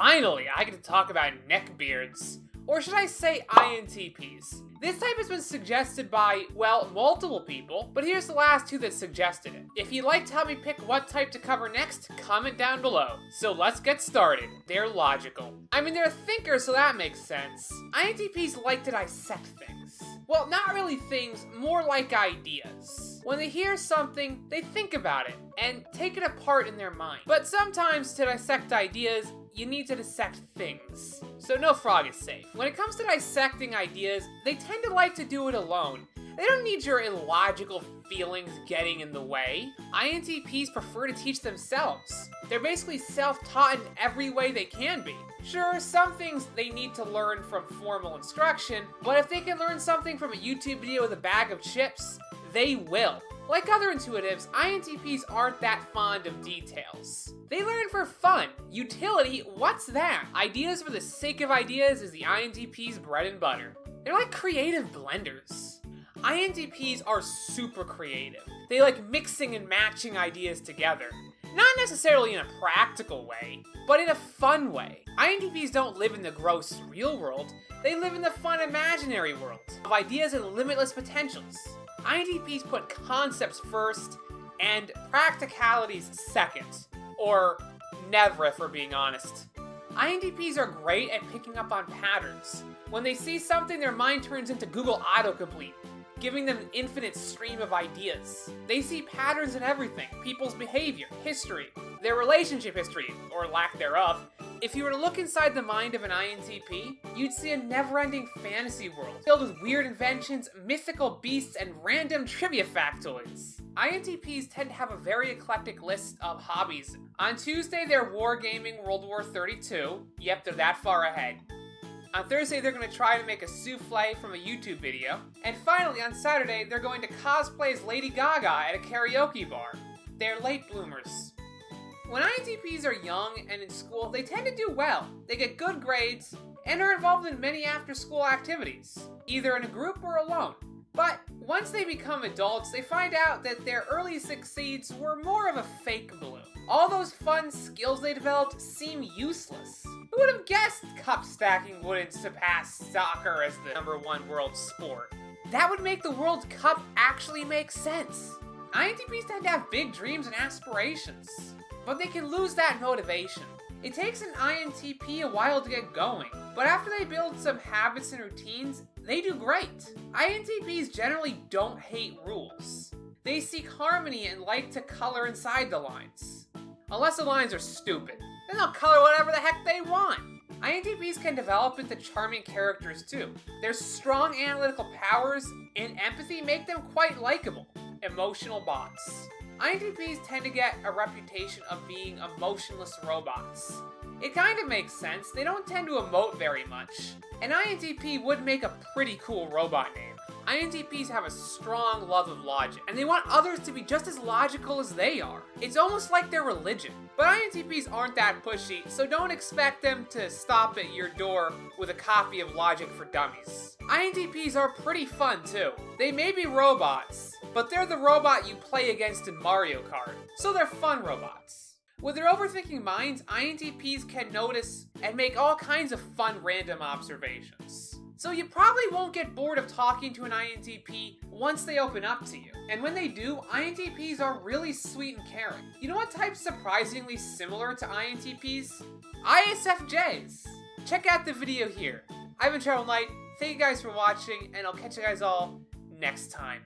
Finally, I get to talk about neckbeards. Or should I say INTPs? This type has been suggested by, well, multiple people, but here's the last two that suggested it. If you'd like to help me pick what type to cover next, comment down below. So let's get started. They're logical. I mean, they're thinkers, so that makes sense. INTPs like to dissect things. Well, not really things, more like ideas. When they hear something, they think about it and take it apart in their mind. But sometimes to dissect ideas, you need to dissect things. So no frog is safe. When it comes to dissecting ideas, they tend to like to do it alone. They don't need your illogical feelings getting in the way. INTPs prefer to teach themselves. They're basically self-taught in every way they can be. Sure, some things they need to learn from formal instruction, but if they can learn something from a YouTube video with a bag of chips, they will. Like other intuitives, INTPs aren't that fond of details. They learn for fun. Utility, what's that? Ideas for the sake of ideas is the INTP's bread and butter. They're like creative blenders. INTPs are super creative. They like mixing and matching ideas together. Not necessarily in a practical way, but in a fun way. INTPs don't live in the gross real world, they live in the fun imaginary world of ideas and limitless potentials. INTPs put concepts first and practicalities second. Or never, if we're being honest. INTPs are great at picking up on patterns. When they see something, their mind turns into Google autocomplete, giving them an infinite stream of ideas. They see patterns in everything, people's behavior, history, their relationship history, or lack thereof. If you were to look inside the mind of an INTP, you'd see a never-ending fantasy world filled with weird inventions, mythical beasts, and random trivia factoids. INTPs tend to have a very eclectic list of hobbies. On Tuesday, they're wargaming World War 32. Yep, they're that far ahead. On Thursday, they're going to try to make a souffle from a YouTube video. And finally, on Saturday, they're going to cosplay as Lady Gaga at a karaoke bar. They're late bloomers. When INTPs are young and in school, they tend to do well. They get good grades and are involved in many after-school activities, either in a group or alone. But once they become adults, they find out that their early succeeds were more of a fake bloom. All those fun skills they developed seem useless. Who would have guessed cup stacking wouldn't surpass soccer as the #1 world sport? That would make the World Cup actually make sense. INTPs tend to have big dreams and aspirations, but they can lose that motivation. It takes an INTP a while to get going, but after they build some habits and routines, they do great. INTPs generally don't hate rules. They seek harmony and like to color inside the lines. Unless the lines are stupid, then they'll color whatever the heck they want. INTPs can develop into charming characters too. Their strong analytical powers and empathy make them quite likable. Emotional bots. INTPs tend to get a reputation of being emotionless robots. It kind of makes sense, they don't tend to emote very much. An INTP would make a pretty cool robot name. INTPs have a strong love of logic, and they want others to be just as logical as they are. It's almost like their religion. But INTPs aren't that pushy, so don't expect them to stop at your door with a copy of Logic for Dummies. INTPs are pretty fun too. They may be robots, but they're the robot you play against in Mario Kart, so they're fun robots. With their overthinking minds, INTPs can notice and make all kinds of fun random observations. So you probably won't get bored of talking to an INTP once they open up to you. And when they do, INTPs are really sweet and caring. You know what type's surprisingly similar to INTPs? ISFJs! Check out the video here. I've been TrebleKnight, thank you guys for watching, and I'll catch you guys all next time.